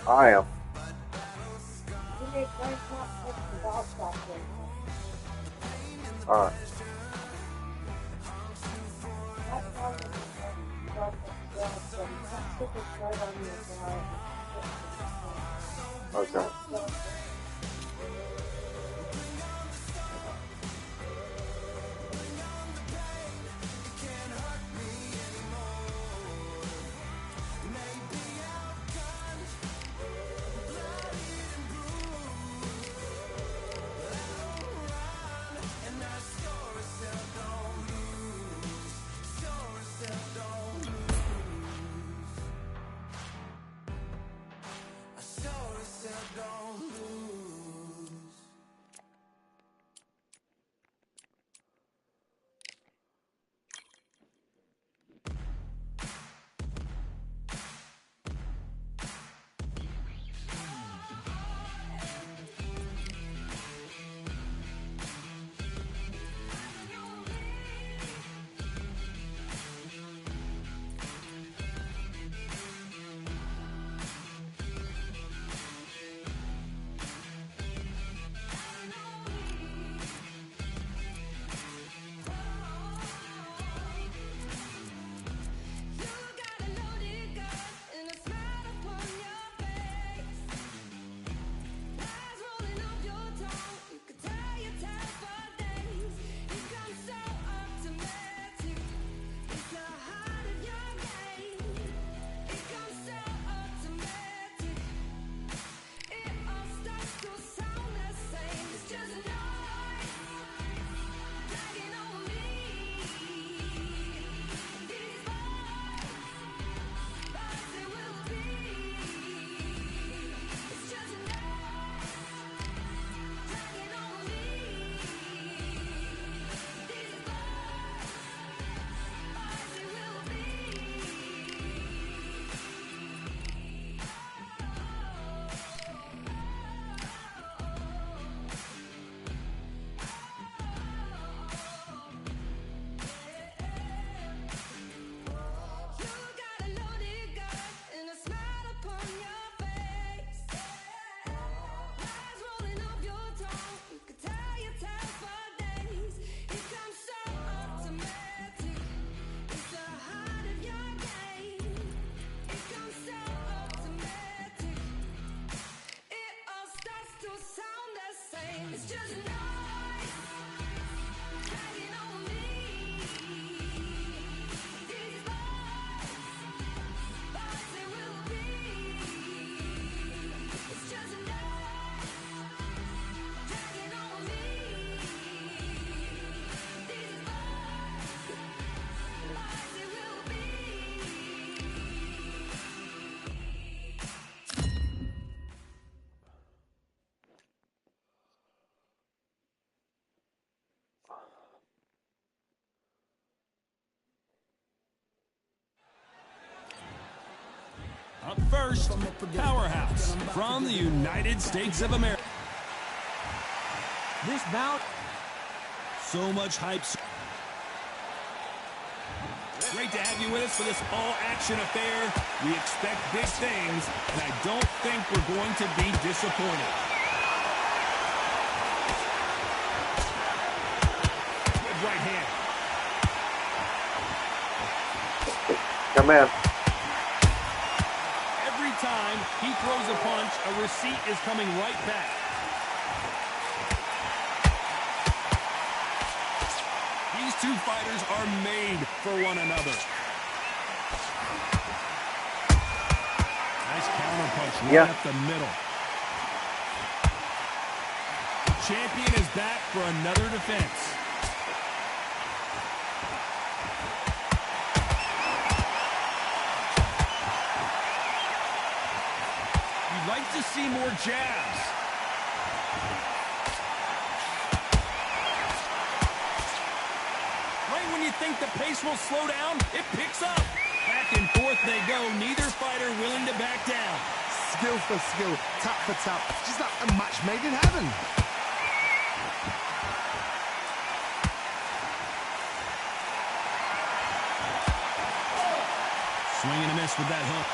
I am. Alright. Okay. Up first, Powerhouse from the United States of America. This bout, so much hype. Great to have you with us for this all-action affair. We expect big things, and I don't think we're going to be disappointed. Good right hand. Come in. Every time he throws a punch, a receipt is coming right back. These two fighters are made for one another. Nice counter punch right up the middle. The champion is back for another defense. You'd like to see more jabs. Right when you think the pace will slow down, it picks up. Back and forth they go. Neither fighter willing to back down. Skill for skill, tap for tap. Just like a match made in heaven. Swing and a miss with that hook.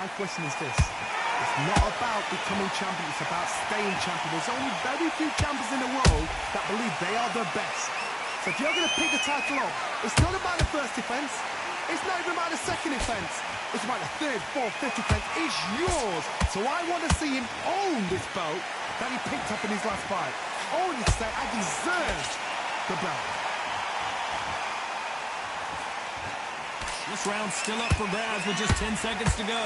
My question is this. It's not about becoming champion, it's about staying champion. There's only very few champions in the world that believe they are the best. So if you're going to pick the title up, it's not about the first defense. It's not even about the second defense. It's about the third, fourth, fifth defense. It's yours. So I want to see him own this belt that he picked up in his last fight. Own it, say, I deserve the belt. This round's still up for grabs with just 10 seconds to go.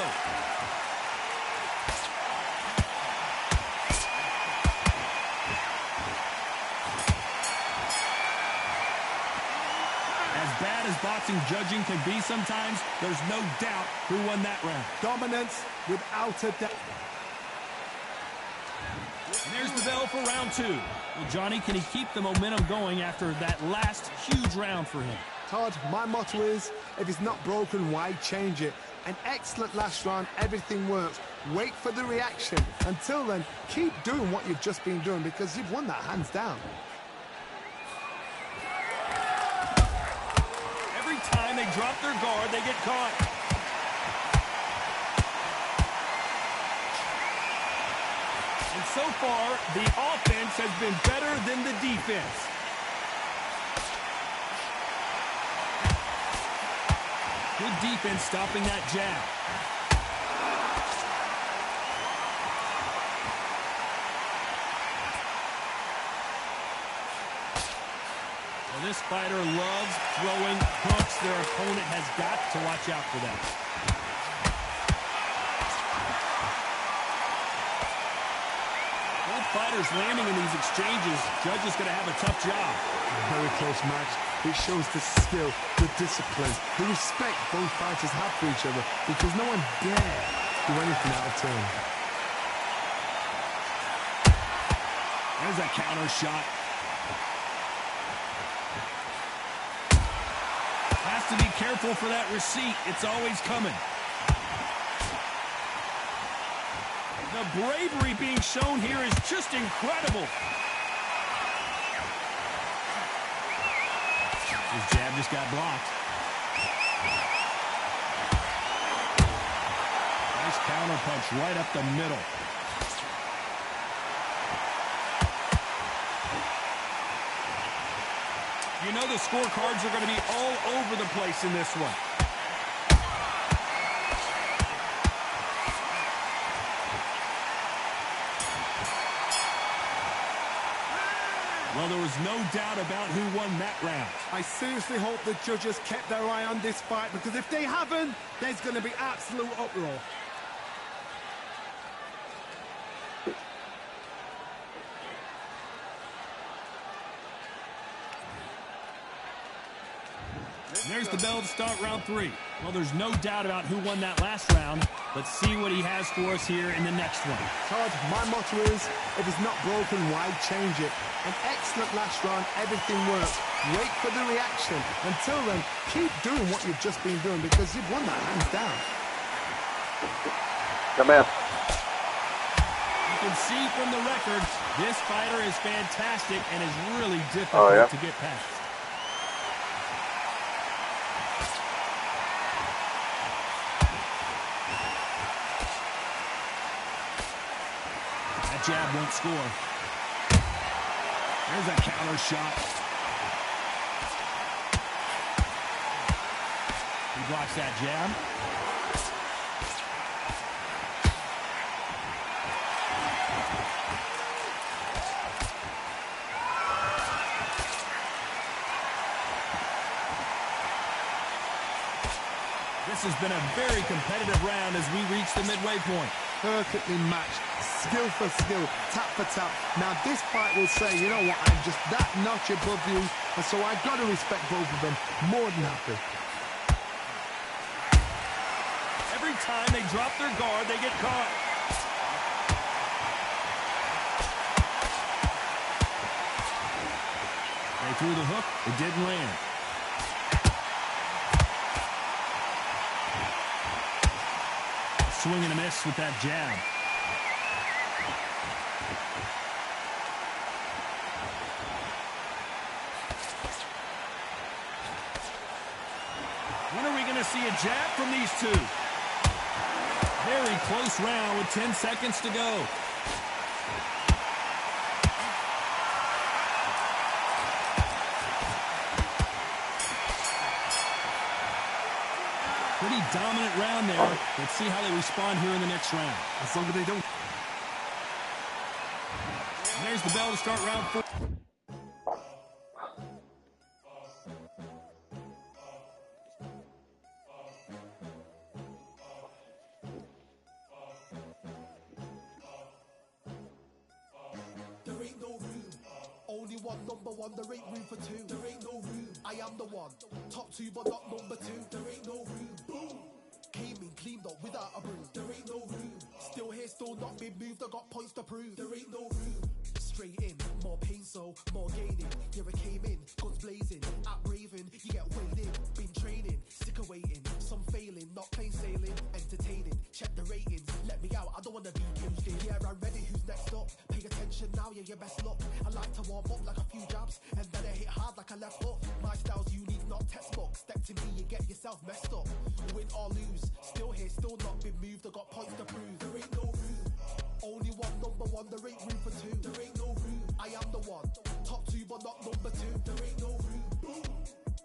As bad as boxing judging can be sometimes, there's no doubt who won that round. Dominance without a doubt. And there's the bell for round 2. Well, Johnny, can he keep the momentum going after that last huge round for him? Todd, my motto is, if it's not broken, why change it? An excellent last round, everything works. Wait for the reaction. Until then, keep doing what you've just been doing because you've won that hands down. Every time they drop their guard, they get caught. And so far, the offense has been better than the defense. Good defense stopping that jab. Well, this fighter loves throwing hooks. Their opponent has got to watch out for that. Both fighters landing in these exchanges. Judge is going to have a tough job. Very close match. It shows the skill, the discipline, the respect both fighters have for each other because no one dare do anything out of turn. There's a counter shot. Has to be careful for that receipt. It's always coming. The bravery being shown here is just incredible. His jab just got blocked. Nice counter punch right up the middle. You know the scorecards are going to be all over the place in this one. Well, there was no doubt about who won that round. I seriously hope the judges kept their eye on this fight because if they haven't, there's going to be absolute uproar. There's the bell to start round 3. Well, there's no doubt about who won that last round. Let's see what he has for us here in the next one. Todd, my motto is, if it's not broken, why change it? An excellent last round, everything works. Wait for the reaction. Until then, keep doing what you've just been doing because you've won that hands down. Come in. You can see from the record, this fighter is fantastic and is really difficult to get past. That jab won't score. There's a counter shot. He blocks that jab. This has been a very competitive round as we reach the midway point. Perfectly matched, skill for skill, tap for tap. Now this fight will say, you know what, I'm just that notch above you, and so I've got to respect both of them more than happy. Every time they drop their guard, they get caught. They threw the hook, it didn't land. Swing and a miss with that jab. When are we going to see a jab from these two? Very close round with 10 seconds to go. Pretty dominant round there. Let's see how they respond here in the next round. As long as they don't. And there's the bell to start round 4. There ain't no room. Only one number one. There ain't room for two. There ain't no room. I am the one. Top two, but not number two. There ain't no room. Boom. Came in, cleaned up without a broom. There ain't no room. Still here, still not been moved. I got points to prove. There ain't no room. Straight in, more pain, so more gaining. Here I came in, guns blazing, at raving. You get weighed in, been training, sick of waiting. Some failing, not plain sailing, entertaining. Check the ratings, let me out. I don't wanna be caged in. Yeah, I'm ready. Who's next up? Pay attention now, yeah, your best luck. I like to warm up like a few jabs, and then I hit hard like a left hook. My style's unique, not textbook. Step to me, you get yourself messed up. Win or lose, still here, still not been moved. I got points to prove. There ain't no room. Only one number one. There ain't room for two. There ain't no room. I am the one. Top two, but not number two. There ain't no room. Boom.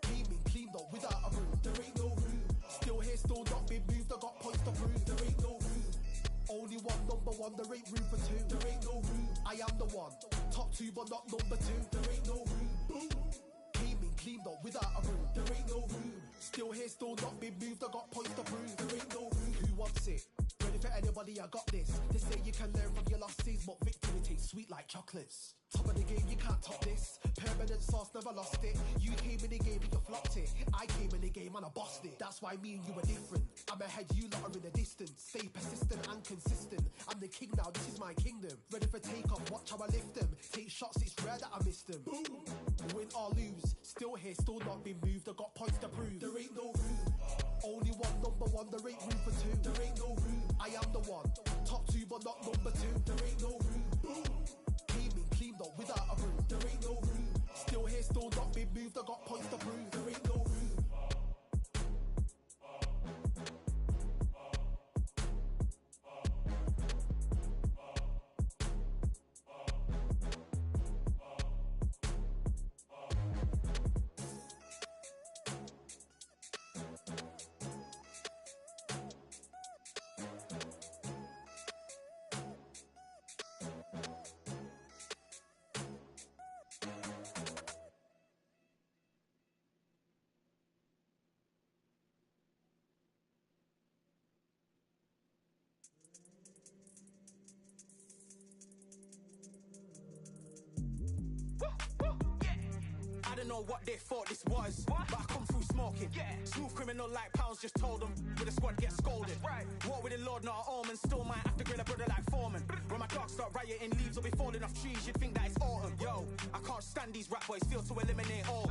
Came in, cleaned up without a broom. There ain't no room. Still here, still not been moved. I got points to prove. There ain't no room. Only one number one. There ain't room for two. There ain't no room. I am the one. Top two, but not number two. There ain't no room. Boom. Came in, cleaned up without a broom. There ain't no room. Still here, still not been moved. I got points to prove. There ain't no room. Who wants it? Ready for anybody, I got this. They say you can learn from your losses, but victory tastes sweet like chocolates. Top of the game, you can't top this. Permanent sauce, never lost it. You came in the game and you flopped it. I came in the game and I bossed it. That's why me and you are different. I'm ahead, you lot are in the distance. Stay persistent and consistent. I'm the king now, this is my kingdom. Ready for takeoff, watch how I lift them. Take shots, it's rare that I miss them. Boom. Win or lose, still here, still not been moved. I got points to prove. There ain't no room. Only one number one. There ain't room for two. There ain't no room. I am the one. Top two, but not number two. There ain't no room. Boom. Came in, cleaned up without a broom. There ain't no room. Still here, still not been moved. I got points to prove. There ain't no room. I don't know what they thought this was, but I come through smoking. Smooth criminal like pounds, just told them with the squad get scolded. Walk with the Lord, not an omen. Still might have to grill a brother like Foreman. When my dogs start rioting, leaves will be falling off trees. You'd think that it's autumn. Yo, I can't stand these rap boys, feel to eliminate all.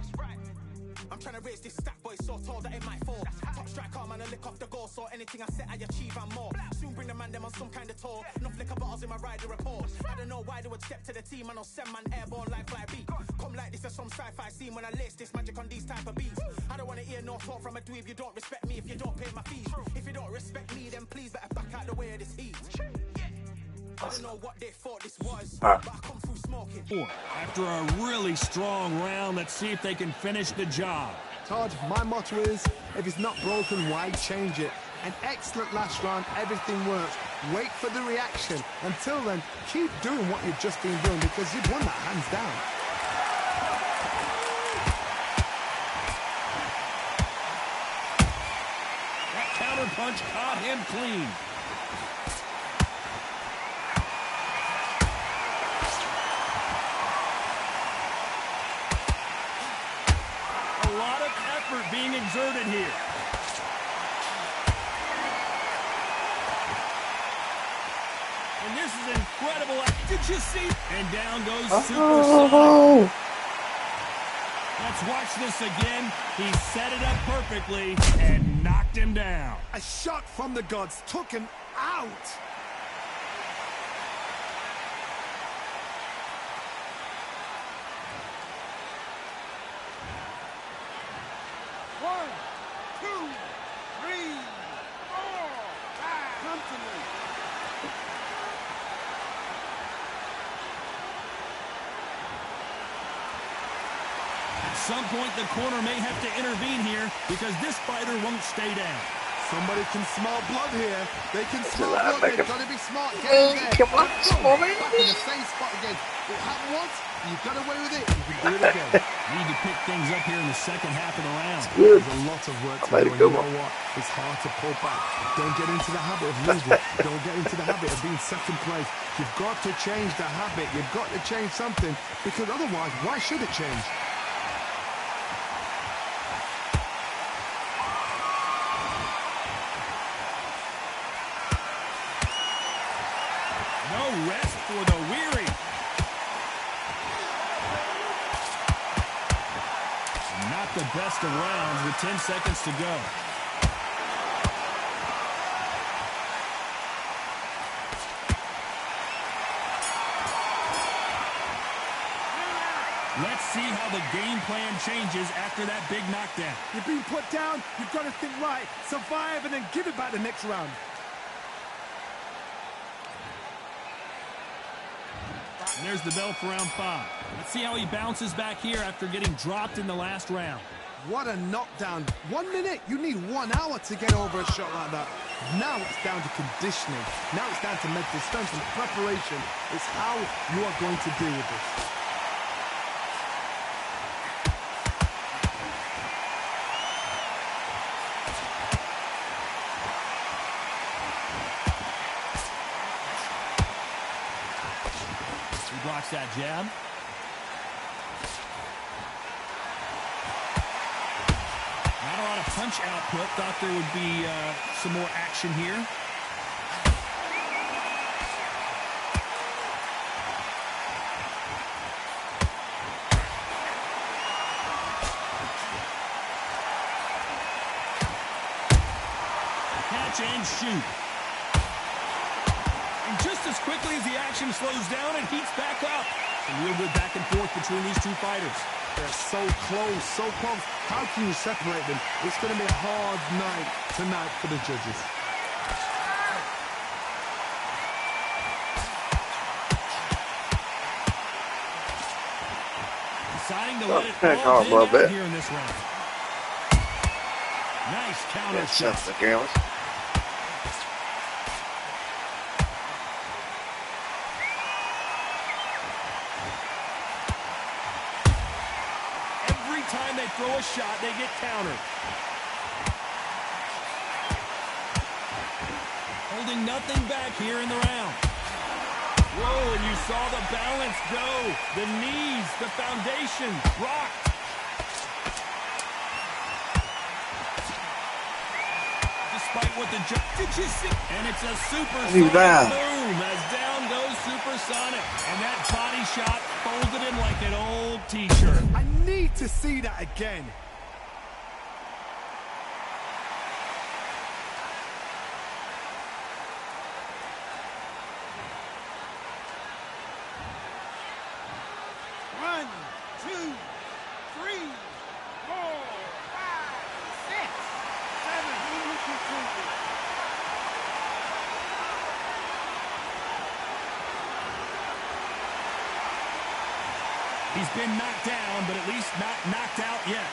I'm trying to raise this stack, boy, so tall that it might fall. Top striker, man, I lick off the goal, so anything I set, I achieve and more. Soon bring the man them on some kind of tour. Enough liquor bottles in my rider report. I don't know why they would step to the team, and I'll send man airborne like fly beat. Come like this as some sci-fi scene when I lace this magic on these type of beats. I don't wanna hear no talk from a dweeb. You don't respect me if you don't pay my fees. If you don't respect me, then please better back out the way of this heat. I don't know what they thought this was, but I come through smoking. After a really strong round, let's see if they can finish the job. Todd, my motto is, if it's not broken, why change it? An excellent last round, everything works. Wait for the reaction. Until then, keep doing what you've just been doing because you've won that hands down. That counter punch caught him clean. A lot of effort being exerted here. And this is incredible. Did you see? And down goes Supersonic. Let's watch this again. He set it up perfectly and knocked him down. A shot from the gods took him out. One, two, three, four, five. Come to me. some point, the corner may have to intervene here because this fighter won't stay down. Somebody can smell blood here. They can smell that, blood. They've make him- got to be smart. Get Hey, in there. come on, Boom. Smolly. Back in the same spot again. It happened once. You got away with it. You can do it again. Need to pick things up here in the second half of the round. Good. There's a lot of work to made do, a and good you know one. what? It's hard to pull back. Don't get into the habit of losing. Don't get into the habit of being second place. You've got to change the habit. You've got to change something, because otherwise, why should it change? No rest for the weary. Not the best of rounds with 10 seconds to go. Let's see how the game plan changes after that big knockdown. You've been put down. You've got to think right, survive, and then give it back the next round. And there's the bell for round 5. Let's see how he bounces back here after getting dropped in the last round. What a knockdown. 1 minute, you need 1 hour to get over a shot like that. Now it's down to conditioning. Now it's down to mental strength and preparation. It's how you are going to deal with this. He blocks that jab. Not a lot of punch output. Thought there would be some more action here. Catch and shoot. And just as quickly as the action slows down, it heats back up. Some real good back and forth between these two fighters. They're so close, so close. How can you separate them? It's going to be a hard night tonight for the judges. Deciding to let it Back all off a hang little out bit. here in this round. Nice counter That's shot. the cameras. Every time they throw a shot, they get countered. Holding nothing back here in the round. Whoa, and you saw the balance go. The knees, the foundation, rocked. Despite what the judge... Did you see? And it's a supersonic boom as down goes Supersonic. And that body shot folded him like an old T-shirt. I need to see that again. One, two, three, four, five, six, seven. He's been knocked down, but at least not knocked out yet.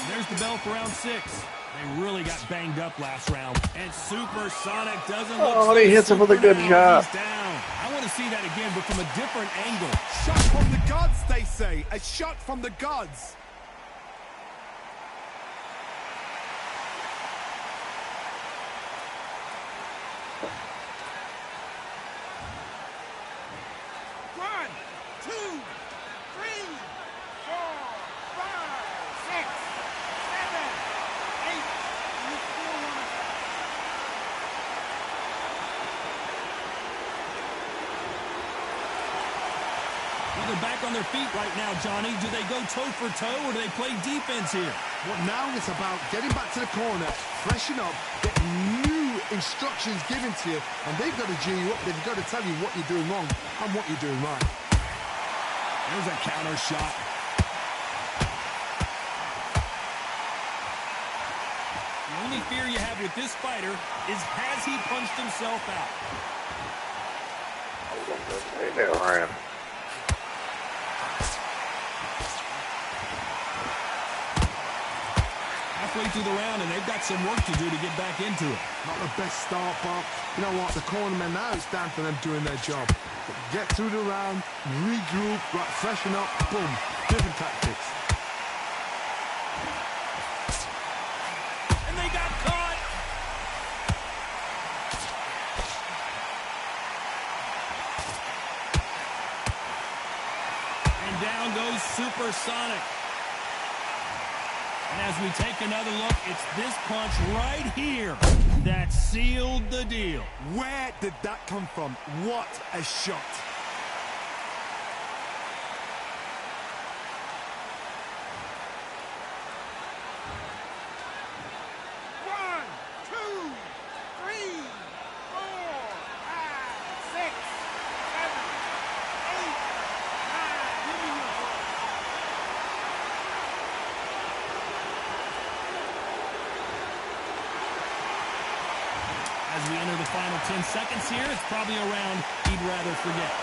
There's the bell for round 6. They really got banged up last round. And Supersonic doesn't look Oh, so he hits him with a super good now. shot. He's down. I want to see that again, but from a different angle. Shot from the gods, they say. A shot from the gods. One, two, three, four, five, six, seven, eight. You still want to... Well, they're back on their feet right now, Johnny. Do they go toe for toe, or do they play defense here? Well, now it's about getting back to the corner, freshen up, get new instructions given to you, and they've got to G you up. They've got to tell you what you're doing wrong and what you're doing right. There's a counter shot. The only fear you have with this fighter is, has he punched himself out? Hey there, Ryan. halfway through the round, and they've got some work to do to get back into it. Not the best start, but you know what? The cornermen now, it's down for them doing their job. Get through the round, regroup, right, freshen up, boom. Different tactics. And they got caught. And down goes Supersonic. And as we take another look, it's this punch right here that sealed the deal. Where did that come from? What a shot. One, two, three, four, five, six, seven, eight, nine. Give me your ball. As we enter the final 10 seconds here, it's probably a round he'd rather forget.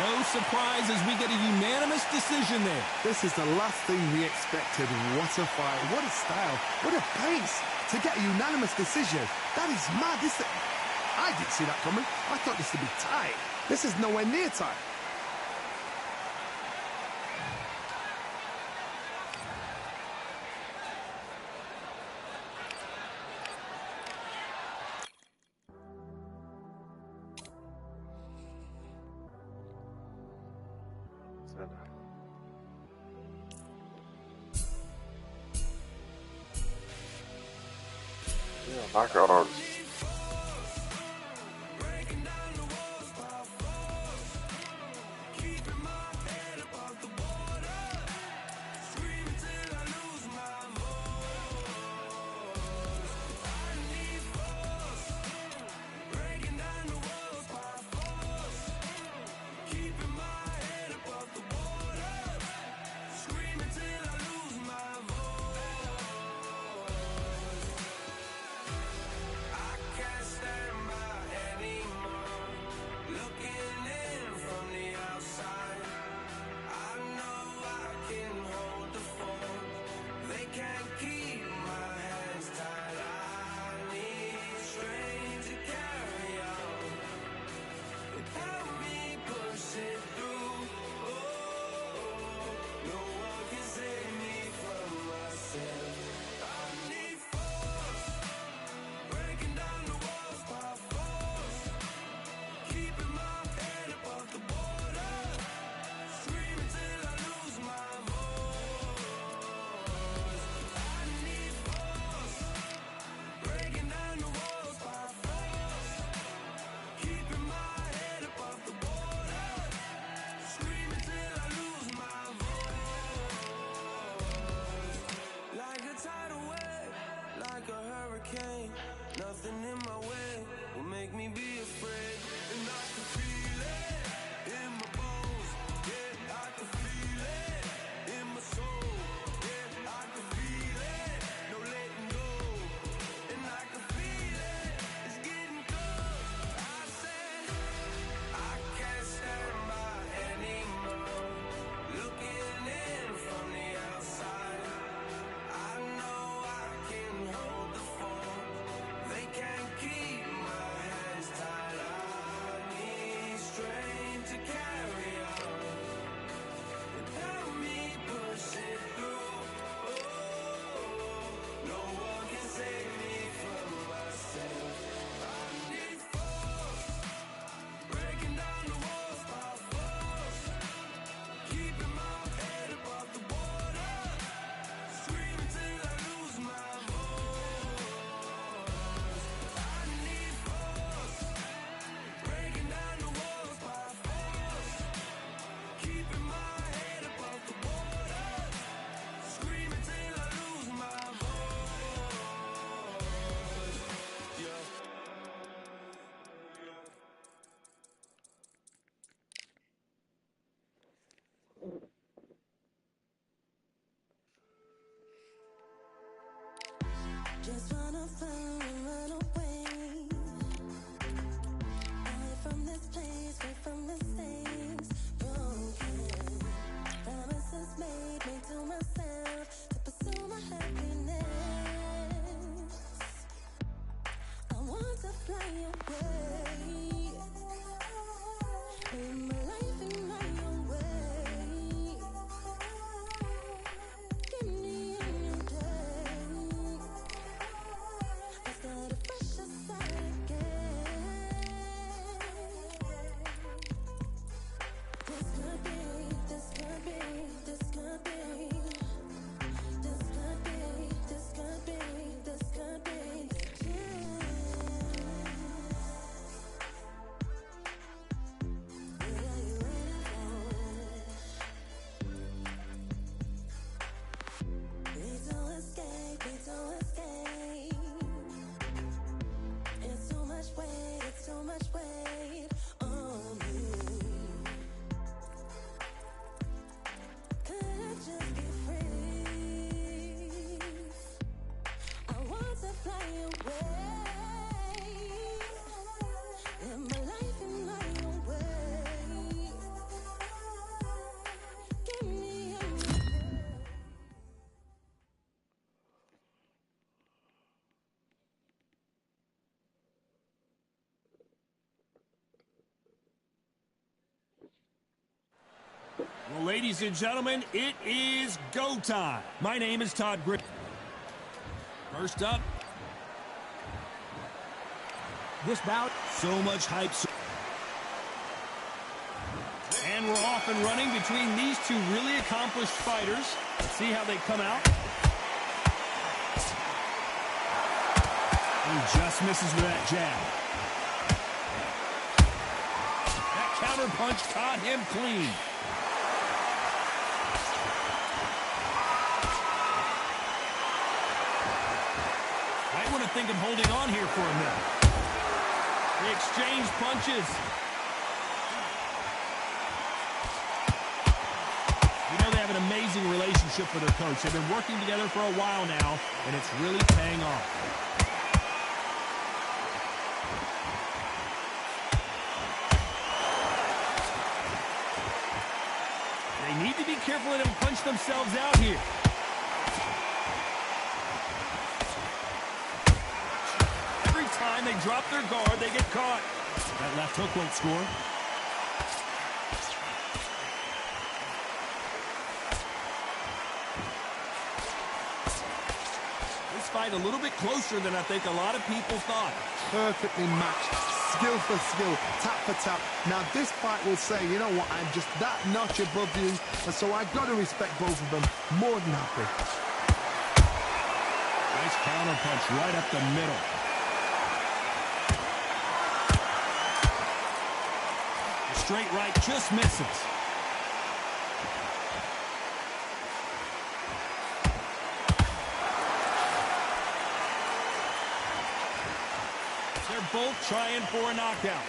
No surprise as we get a unanimous decision there. This is the last thing we expected. What a fight, what a style, what a pace. To get a unanimous decision, that is mad. I didn't see that coming. I thought this would be tight. This is nowhere near tight. Yeah, knockout artist. so much weight on me. Could I just be free? I want to fly away. Live my life in my own way. Give me a Well, ladies and gentlemen, it is go time. My name is Todd Griffin. First up, this bout, so much hype. And we're off and running between these two really accomplished fighters. Let's see how they come out. He just misses with that jab. That counter punch caught him clean. Might want to think of holding on here for a minute. They exchange punches. You know they have an amazing relationship with their coach. They've been working together for a while now, and it's really paying off. They need to be careful they don't punch themselves out here. Every time they drop their guard, they get caught. That left hook won't score. This fight a little bit closer than I think a lot of people thought. Perfectly matched, skill for skill, tap for tap. Now this fight will say, you know what, I'm just that notch above you, and so I've got to respect both of them. More than happy. Nice counter punch right up the middle. The straight right just misses. They're both trying for a knockout.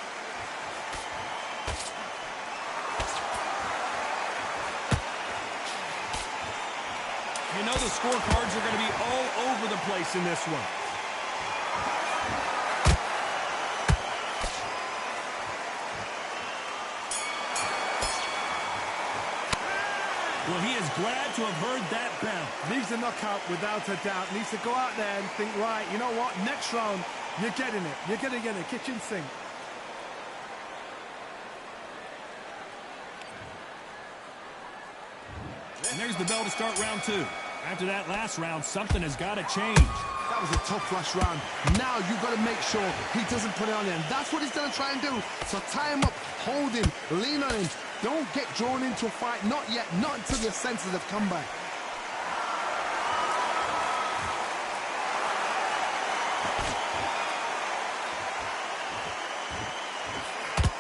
You know the scorecards are going to be all over the place in this one. Well, he is glad to have heard that bell. Needs a knockout without a doubt. Needs to go out there and think, right, you know what, next round, you're getting it. You're going to get it. Kitchen sink. And there's the bell to start round two. After that last round, something has got to change. That was a tough last round. Now you've got to make sure he doesn't put it on him. That's what he's going to try and do. So tie him up, hold him, lean on him. Don't get drawn into a fight. Not yet. Not until your senses have come back.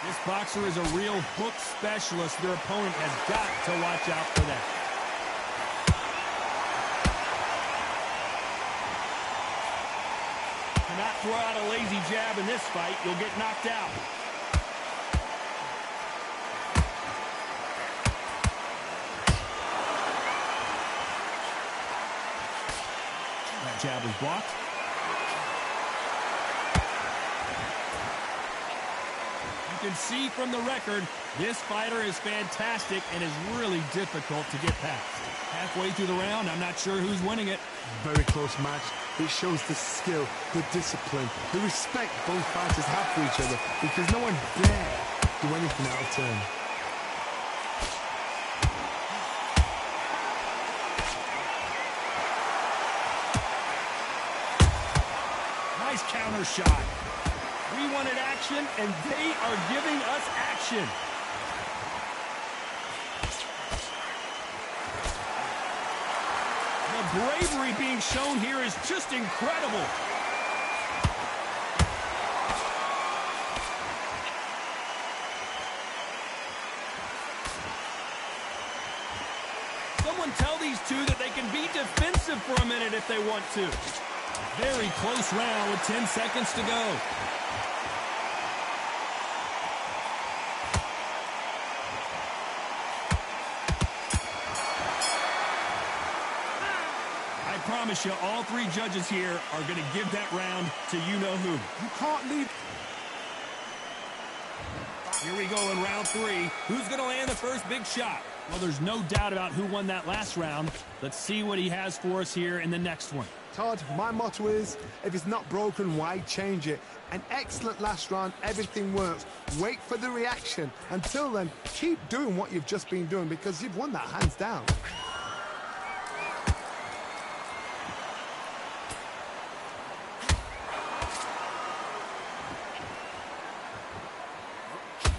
This boxer is a real hook specialist. Their opponent has got to watch out for that. Cannot throw out a lazy jab in this fight. You'll get knocked out. That jab was blocked. You can see from the record, this fighter is fantastic and is really difficult to get past. Halfway through the round, I'm not sure who's winning it. Very close match. It shows the skill, the discipline, the respect both fighters have for each other, because no one dare do anything out of turn. Nice counter shot. We wanted action, and they are giving us action. The bravery being shown here is just incredible. Someone tell these two that they can be defensive for a minute if they want to. Very close round with 10 seconds to go. promise you, all three judges here are going to give that round to you-know-who. You can't leave. Here we go in round 3. Who's going to land the first big shot? Well, there's no doubt about who won that last round. Let's see what he has for us here in the next one. Todd, my motto is, if it's not broken, why change it? An excellent last round, everything works. Wait for the reaction. Until then, keep doing what you've just been doing because you've won that hands down.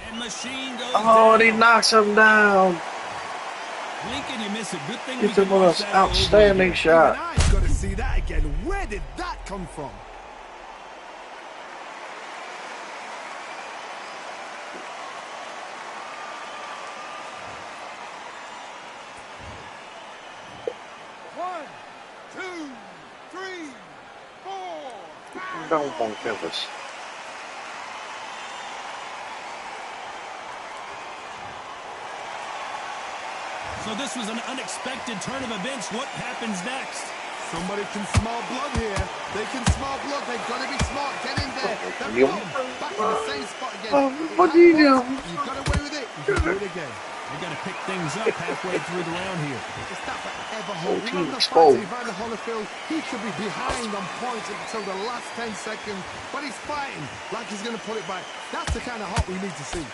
And machine goes Oh, and he down. knocks him down. Lincoln, you miss it. Good thing Gets we him can with watch an that all over outstanding again. shot. Even I've got to see that again. Where did that come from? One, two, three, four, five. Don't want campus. So this was an unexpected turn of events. What happens next? Somebody can smell blood here. They can smell blood. They've got to be smart. Get in there. There we Yum. go. Back in the same spot again. What do you do? You got away with it. You can do it again. They got to pick things up halfway through the round here. It's that forever hold. Oh, Remember the team fight exposed. Evander Holyfield? He could be behind on points until the last 10 seconds, but he's fighting like he's going to pull it back. That's the kind of heart we need to see.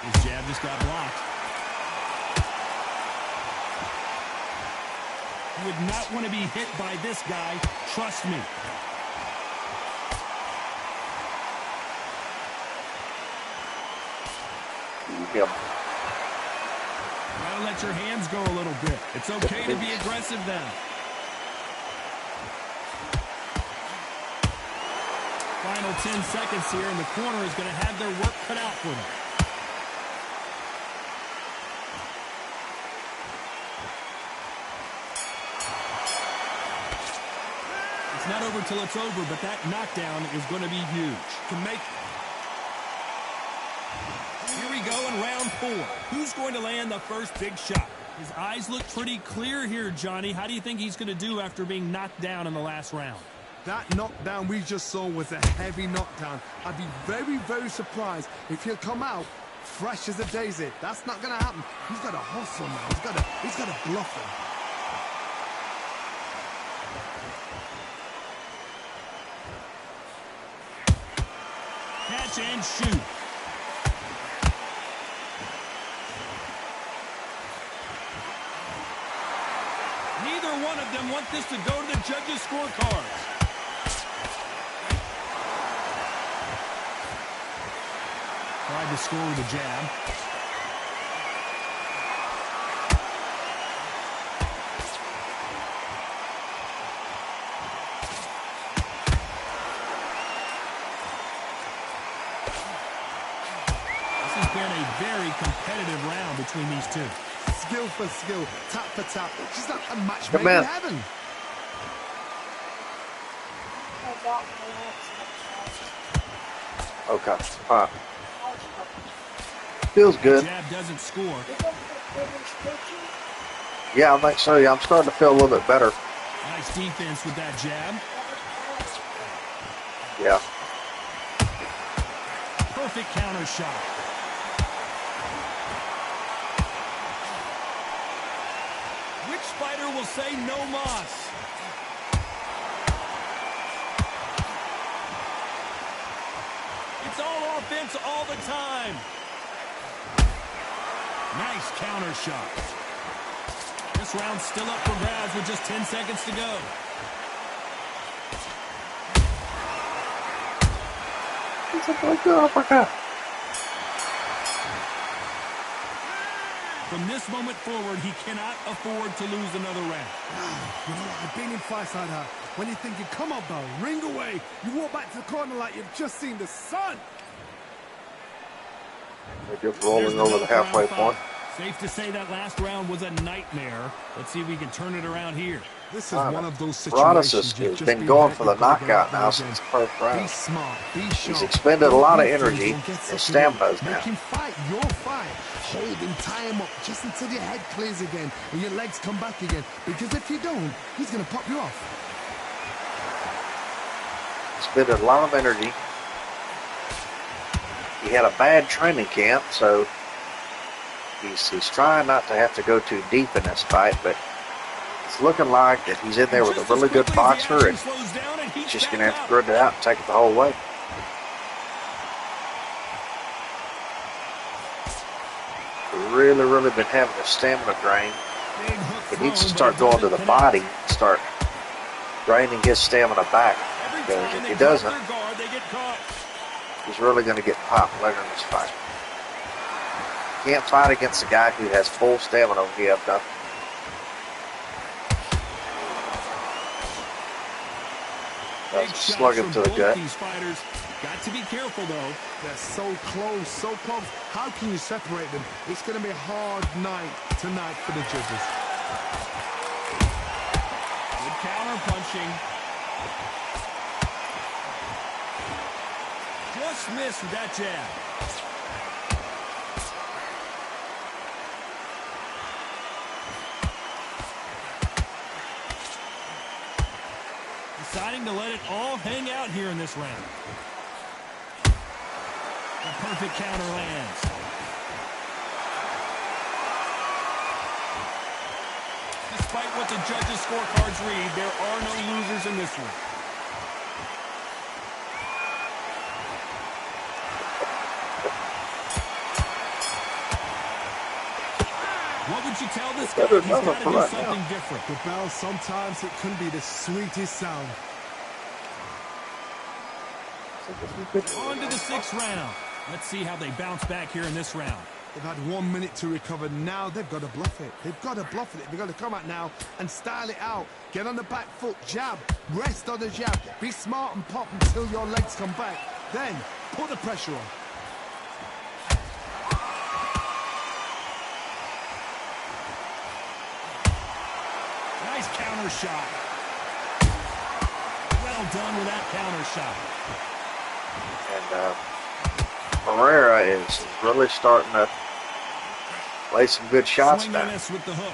His jab just got blocked. You would not want to be hit by this guy. Trust me. Yep. Gotta let your hands go a little bit. It's okay to be aggressive then. Final 10 seconds here, and the corner is going to have their work cut out for them. It's not over till it's over, but that knockdown is going to be huge. To make Here we go in round 4. Who's going to land the first big shot? His eyes look pretty clear here, Johnny. How do you think he's going to do after being knocked down in the last round? that knockdown we just saw was a heavy knockdown. I'd be very, very surprised if he'll come out fresh as a daisy. That's not going to happen. He's got to hustle now. He's got to bluff him. Catch and shoot. Neither one of them want this to go to the judges' scorecards. Tried to score with a jab. This has been a very competitive round between these two. Skill for skill, tap for tap. It's just like a match made Come in in. heaven. Okay. All right. Feels good. Jab doesn't score. Yeah, I think so. Yeah, I'm starting to feel a little bit better. Nice defense with that jab. Yeah. Perfect counter shot. Which fighter will say no mas? It's all offense all the time. Nice counter shot. This round's still up for grabs with just 10 seconds to go. It's a like the uppercut. From this moment forward, he cannot afford to lose another round. You know, I've been in fights like that. When you're thinking, come on, bro, ring away. You walk back to the corner like you've just seen the sun. They're just rolling over the halfway point. Safe to say that last round was a nightmare. Let's see if we can turn it around here. This is one of those Broadus situations has been going for the knockout now since the first Be round. smart, be sharp. He's expended a lot of Don't energy don't get and sucked stamina in. now. Make him fight your fight. Hold him, tie him up just until your head clears again and your legs come back again. Because if you don't, he's going to pop you off. Expended a lot of energy. He had a bad training camp, so he's trying not to have to go too deep in this fight, but it's looking like that he's in there with a really good boxer, and he's just going to have to grit it out and take it the whole way. Really been having a stamina drain. He needs to start going to the body and start draining his stamina back, because if he doesn't, he's really going to get popped later in this fight. Can't fight against a guy who has full stamina when you have nothing. Slug him to the gut. These fighters got to be careful though. They're so close, so close. How can you separate them? It's going to be a hard night tonight for the judges. Good counter punching. Just missed with that jab. Deciding to let it all hang out here in this round. The perfect counter lands. Despite what the judges' scorecards read, there are no losers in this one. What would you tell this guy? He's got to do something different. The bell, sometimes it can be the sweetest sound. On to the 6th round. Let's see how they bounce back here in this round. They've had 1 minute to recover. Now they've got to bluff it. They've got to bluff it. They've got to come out now and style it out. Get on the back foot, jab, rest on the jab. Be smart and pop until your legs come back. Then put the pressure on. Nice counter shot. Well done with that counter shot. And Pereira is really starting to play some good shots Swing now. and miss with the hook.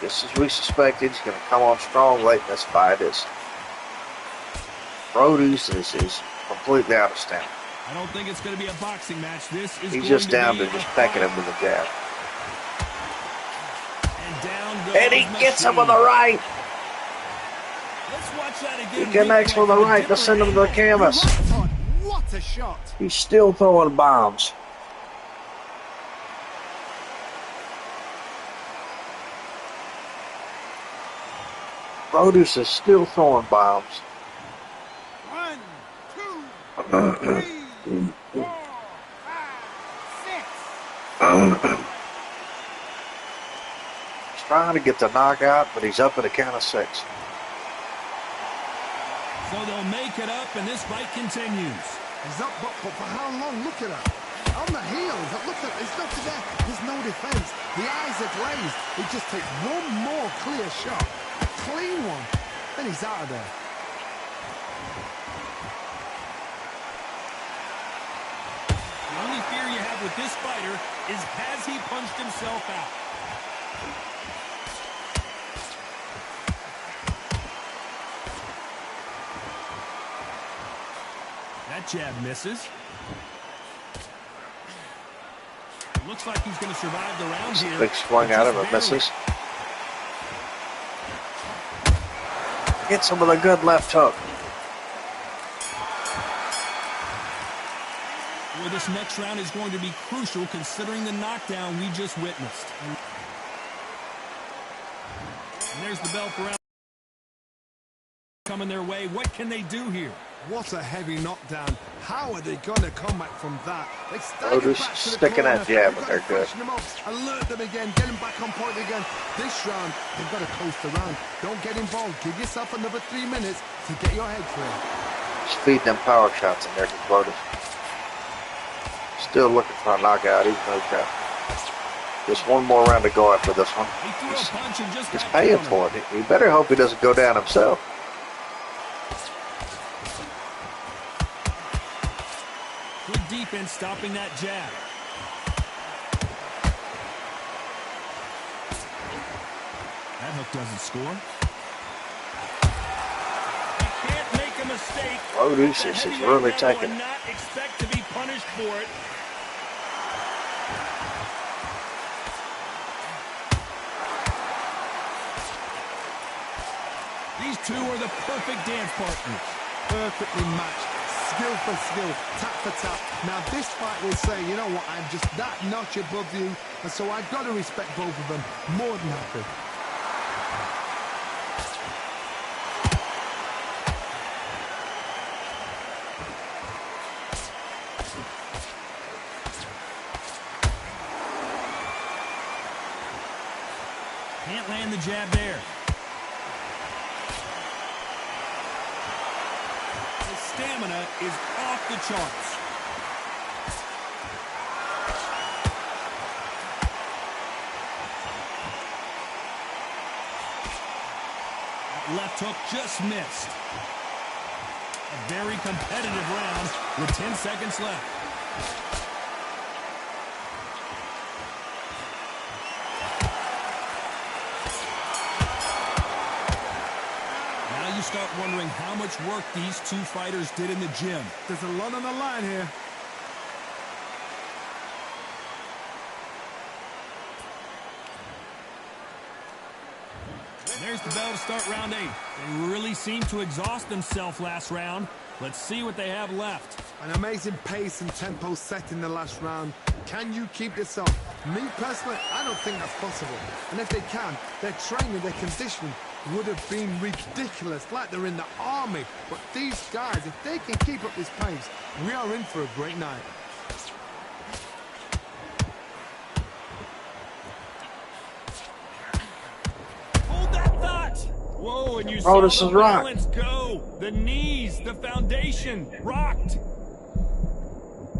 Just as we suspected, he's going to come on strong late in this fight. Produce is completely out of stamina. I don't think it's going to be a boxing match. This is He's just down to be just a pecking fight. him with a jab. And down goes And he gets him with the Machine. right. Let's watch that He again. connects with the right to send him to the canvas. What a shot. He's still throwing bombs. Produce is still throwing bombs. 1, 2, 3, 4, 5, 6. He's trying to get the knockout, but he's up at a count of 6. So they'll make it up, and this fight continues. He's up, but for how long? Look at that. On the heels. Look at there's nothing there. There's no defense. The eyes are glazed. He just takes one more clear shot. A clean one. Then he's out of there. The only fear you have with this fighter is has he punched himself out? That jab misses. Looks like he's going to survive the round here. Big swing out of it, misses. Hits him with a good left hook. Well, this next round is going to be crucial considering the knockdown we just witnessed. And there's the bell for round coming their way. What can they do here? What a heavy knockdown. How are they going to come back from that? They Oh, just sticking that jab, but they're good. Them up, alert them again, get them back on point again. This round, they've got to coast around. Don't get involved. Give yourself another 3 minutes to get your head clear. Just feeding them power shots in there to Produce. Still looking for a knockout, even though he's got Just one more round to go after this one. He threw a punch and just He's got paying countered. for it. He better hope he doesn't go down himself. Good defense stopping that jab. That hook doesn't score. You can't make a mistake. Produces is really taking and it. not expect to be punished for it. These two are the perfect dance partners. Perfectly matched. Skill for skill, tap for tap. Now this fight will say, you know what, I'm just that notch above you, and so I've got to respect both of them. More than happy. Can't land the jab there. His stamina is off the charts. That left hook just missed. A very competitive round with 10 seconds left. Now you start wondering how much work these two fighters did in the gym. There's a lot on the line here. There's the bell to start round 8. They really seemed to exhaust themselves last round. Let's see what they have left. An amazing pace and tempo set in the last round. Can you keep this up? Me personally, I don't think that's possible. And if they can, their training, their conditioning would have been ridiculous, like they're in the army. But these guys, if they can keep up this pace, we are in for a great night. Hold that thought. Whoa, and you Otis saw is the rocked. balance go. The knees, the foundation, rocked.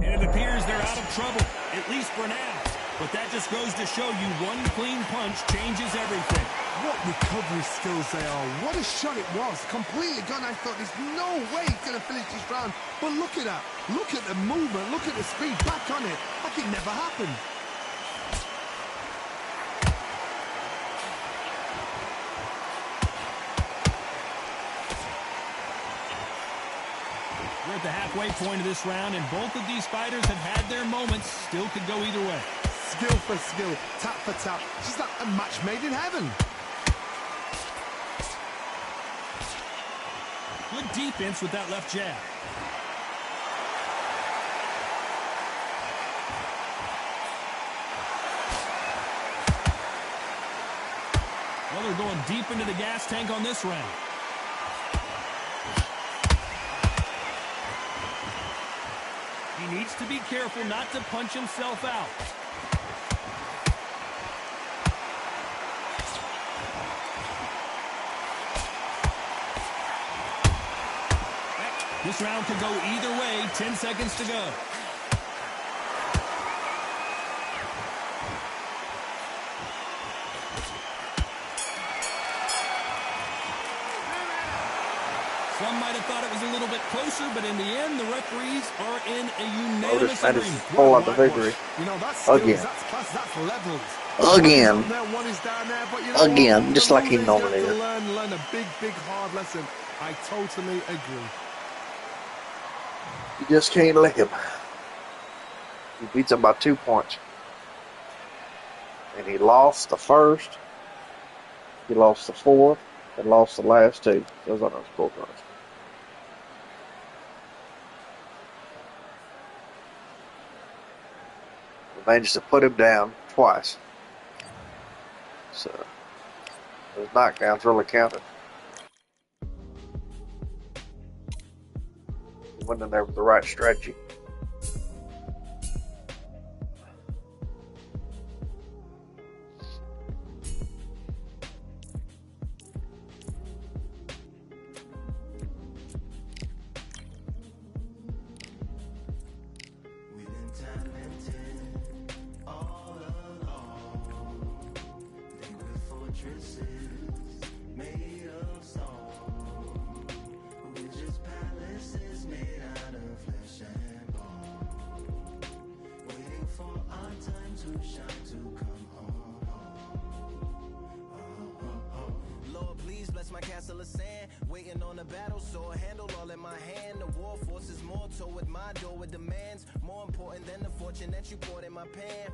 And it appears they're out of trouble, at least for now. But that just goes to show you one clean punch changes everything. What recovery skills they are. What a shot it was. Completely gone. I thought there's no way he's going to finish this round. But look at that. Look at the movement. Look at the speed. Back on it. Like it never happened. We're at the halfway point of this round, and both of these fighters have had their moments. Still could go either way. Skill for skill. Tap for tap. Just like a match made in heaven. Good defense with that left jab. Well, they're going deep into the gas tank on this round. He needs to be careful not to punch himself out. This round could go either way. 10 seconds to go. Some might have thought it was a little bit closer, but in the end, the referees are in a unanimous Otis managed agreement. to pull out the victory. You know, that's skills, Again. that's class, that's levels. Again. One is up there, one is down there, but you know Again, what? just The like he mood is you have normally to is. learn a big, big, hard lesson. I totally agree. You just can't lick him. He beats him by 2 points. And he lost the first, he lost the fourth, and lost the last 2. Those are those scorecards. We managed to put him down twice. So, those knockdowns really counted. He went in there with the right strategy. fortresses made of stone. We're just palaces made out of flesh and bone, waiting for our time to shine, to come home. Lord, please bless my castle of sand. Waiting on the battle sword, handle all in my hand. The war force is mortal with my door with demands. More important than the fortune that you poured in my pan.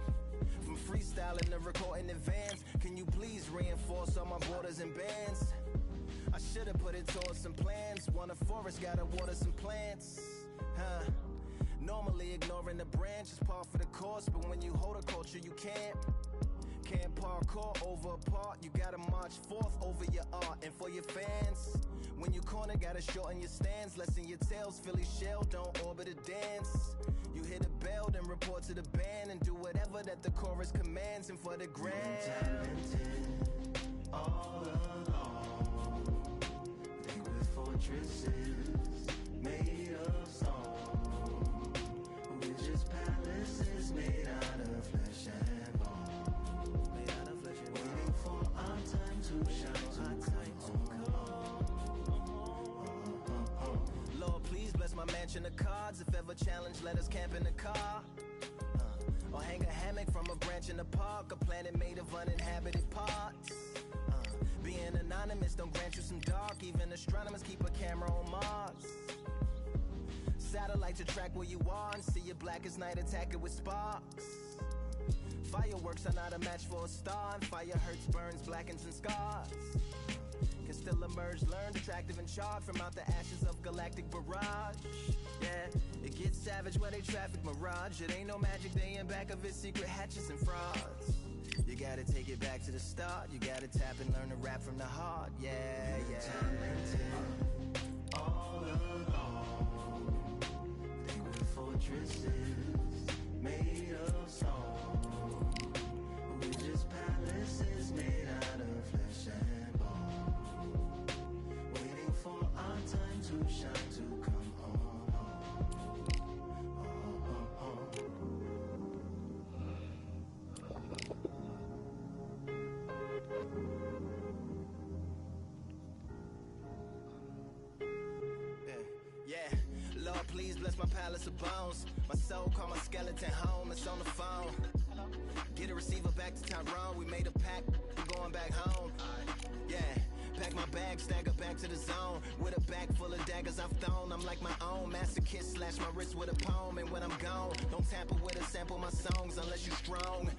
From freestyling to recording advance, can you please reinforce all my borders and bands? I should've put it towards some plans. Want a forest, gotta water some plants. Normally ignoring the branch is par for the course, but when you hold a culture, you can't parkour over a part. You gotta march forth over your art. And for your fans, when you corner, gotta shorten your stance. Lessen your tails, Philly shell, don't orbit a dance. You hit a bell, then report to the band, and do whatever that the chorus commands. And for the grand, Talented all along, they were fortresses made of stone. We're just palaces made out of flesh and bone. Waiting for our time to shine, to come. Lord, please bless my mansion of cards. If ever challenged, let us camp in the car. Or hang a hammock from a branch in the park. A planet made of uninhabited parts. Being anonymous don't grant you some dark. Even astronomers keep a camera on Mars. Satellite to track where you are and see your black as night, attack it with sparks. Fireworks are not a match for a star, and fire hurts, burns, blackens, and scars. Can still emerge, learned, attractive, and charred from out the ashes of galactic barrage. Yeah, it gets savage where they traffic mirage. It ain't no magic day in back of it, secret hatches and frauds. You gotta take it back to the start. You gotta tap and learn to rap from the heart. Yeah, yeah. Talented all along, they were fortresses made of stone. We're just palaces made out of flesh and bone, waiting for our time to shine, to come home. Yeah, Lord, please bless my palace of bones. My soul call my skeleton home, it's on the phone. Get a receiver back to Tyrone. We made a pact, we're going back home. Yeah, pack my bag, stagger back to the zone. With a bag full of daggers I've thrown. I'm like my own masochist, slash my wrist with a poem. And when I'm gone, don't tamper with or sample my songs unless you strong.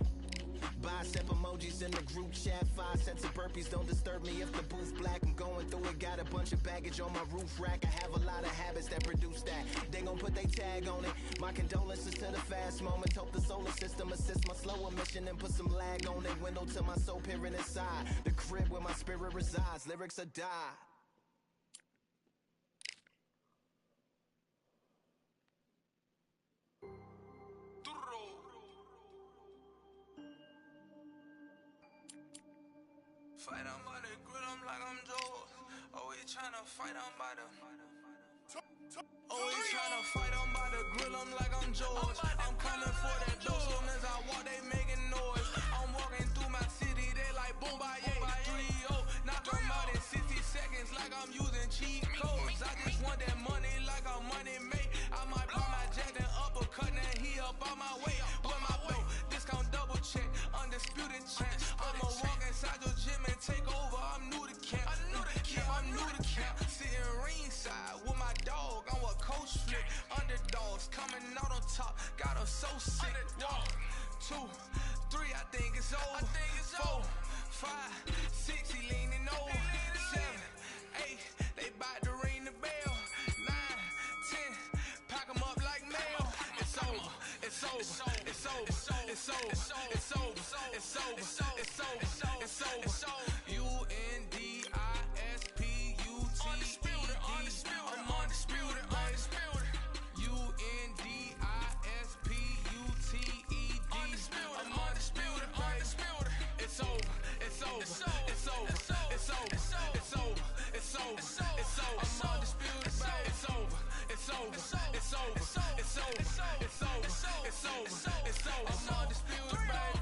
Bicep emojis in the group chat. 5 sets of burpees, don't disturb me if the booth black. I'm going through it, got a bunch of baggage on my roof rack. I have a lot of habits that produce that. They gon' put they tag on it. My condolences to the fast moments. Hope the solar system assists my slower mission and put some lag on it. Window to my soul peering inside the crib where my spirit resides. Lyrics are die. Fight on by the grill, I'm like I'm George. Always tryna fight on by the. Always tryna fight on by the grill, I'm like I'm George. I'm coming for that dough, soon as I walk, they making noise. I'm walking through my city, they like boom, by 3-0. Knock them out in 60 seconds, like I'm using cheat codes. I just want that money, like I'm money made. I might pop my jack and uppercut, and he up on my way. With my belt, discount double check, undisputed champ. I'ma walk inside your gym and take over. I'm new to camp. Yeah, I'm new to camp. Sitting ringside with my dog on what coach flick. Underdogs coming out on top. Got us so sick. 1, 2, 3, I think it's over. 4, 5, 6, he leaning over. 7, 8, they bout to ring the bell. 9, 10, pack 'em up like mail. It's over. It's over. It's over. It's over. It's over. It's over. It's over. It's over. It's over. Undisputed. I'm undisputed. I'm undisputed. It's over. It's over. It's over. It's over. It's over. It's over. It's over. It's over. I'm undisputed. It's over. It's over. It's over. It's over. It's over. It's over. It's over. I'm undisputed, baby.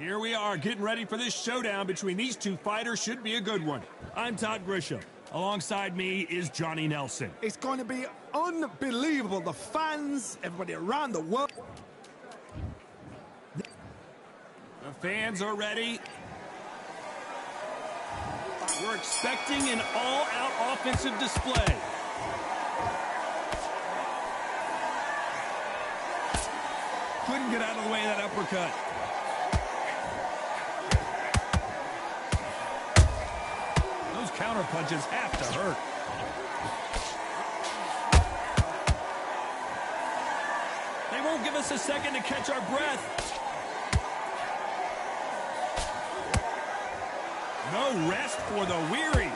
Here we are getting ready for this showdown between these two fighters. Should be a good one. I'm Todd Grisham. Alongside me is Johnny Nelson. It's going to be unbelievable. The fans, everybody around the world. The fans are ready. We're expecting an all-out offensive display. Couldn't get out of the way of that uppercut. Those counter punches have to hurt. They won't give us a second to catch our breath. No rest for the weary.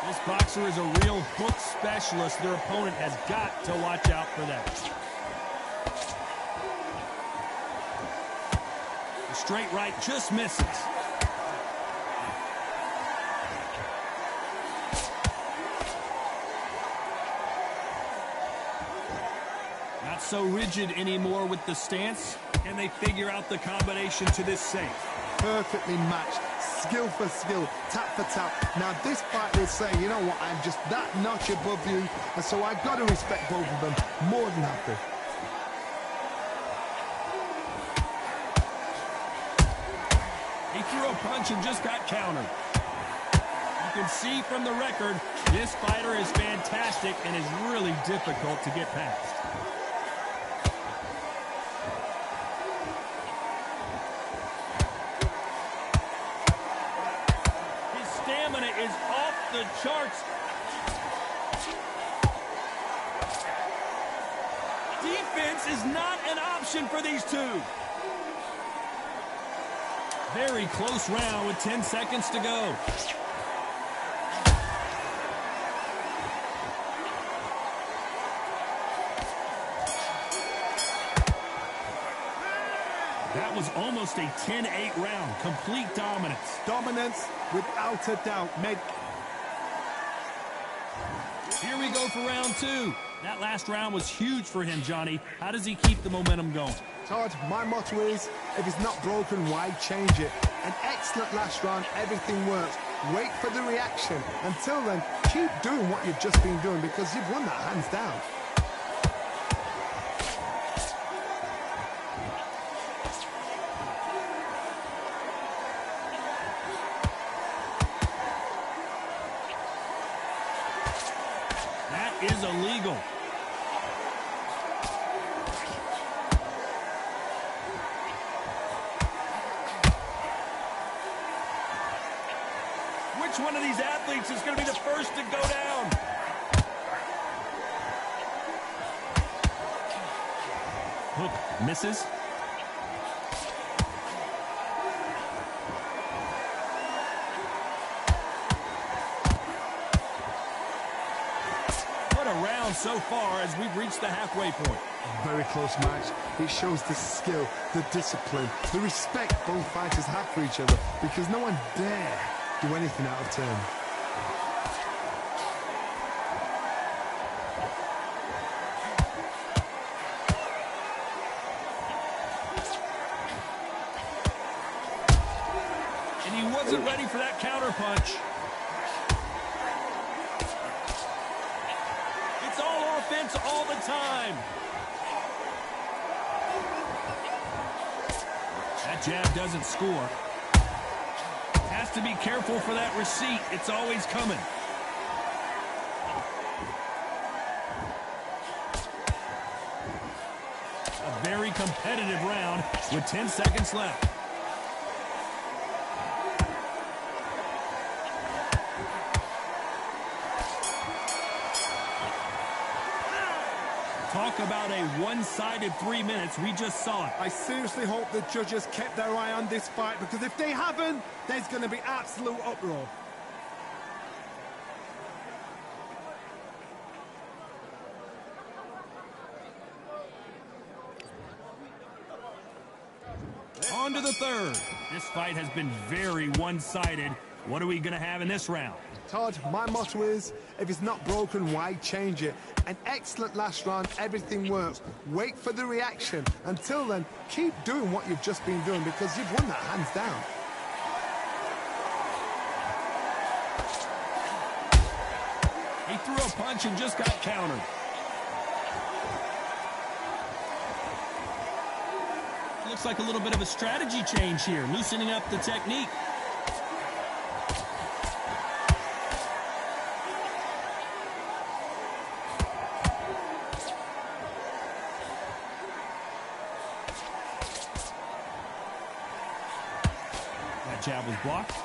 This boxer is a real hook specialist. Their opponent has got to watch out for that. The straight right just misses. Not so rigid anymore with the stance, and they figure out the combination to this safe. Perfectly matched, skill for skill, tap for tap. Now this fight will say, you know what, I'm just that notch above you, and so I've got to respect both of them more than happy. He threw a punch and just got countered. You can see from the record, this fighter is fantastic and is really difficult to get past. His stamina is off the charts. Defense is not an option for these two. Very close round with 10 seconds to go. That was almost a 10-8 round. Complete dominance. Dominance, without a doubt. Here we go for round two. That last round was huge for him, Johnny. How does he keep the momentum going? Todd, my motto is, if it's not broken, why change it? An excellent last round, everything works. Wait for the reaction. Until then, keep doing what you've just been doing because you've won that hands down. That is illegal. Which one of these athletes is going to be the first to go down? Hook misses. What a round so far as we've reached the halfway point. Very close match. It shows the skill, the discipline, the respect both fighters have for each other because no one dare do anything out of turn. And he wasn't ready for that counter punch. It's all offense all the time. That jab doesn't score. Has to be careful for that receipt. It's always coming. A very competitive round with 10 seconds left. Talk about a one-sided 3 minutes. We just saw it. I seriously hope the judges kept their eye on this fight because if they haven't, there's going to be absolute uproar. On to the third. This fight has been very one-sided. What are we going to have in this round? Todd, my motto is, if it's not broken, why change it? An excellent last round, everything works. Wait for the reaction. Until then, keep doing what you've just been doing because you've won that hands down. He threw a punch and just got countered. Looks like a little bit of a strategy change here, loosening up the technique. That jab was blocked.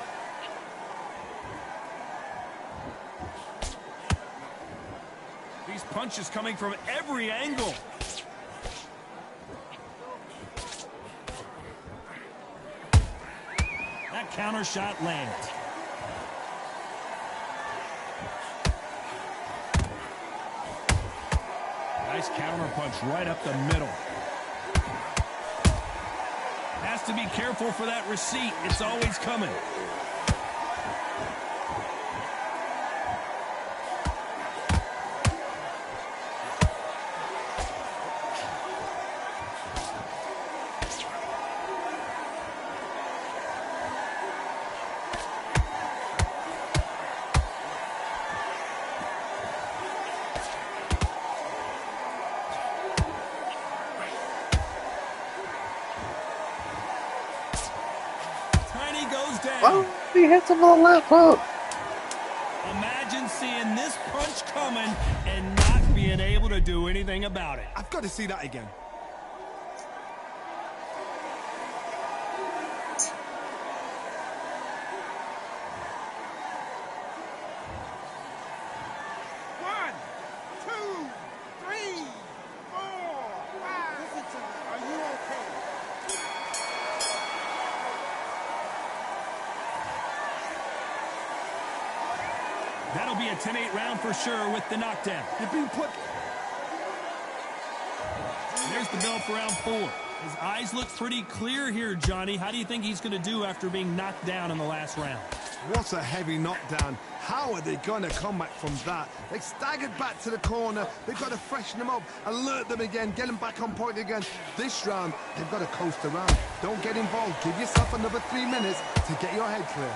These punches coming from every angle. That counter shot lands. Nice counter punch right up the middle. Has to be careful for that receipt. It's always coming. Oh, he hits him with a left hook. Imagine seeing this punch coming and not being able to do anything about it. I've got to see that again. One, two, three, four, five. Listen to me. Are you okay? That'll be a 10-8 round for sure with the knockdown. You've been put... There's the bell for round 4. His eyes look pretty clear here, Johnny. How do you think he's going to do after being knocked down in the last round? What a heavy knockdown. How are they going to come back from that? They staggered back to the corner. They've got to freshen them up, alert them again, get them back on point again. This round, they've got to coast around. Don't get involved. Give yourself another 3 minutes to get your head clear.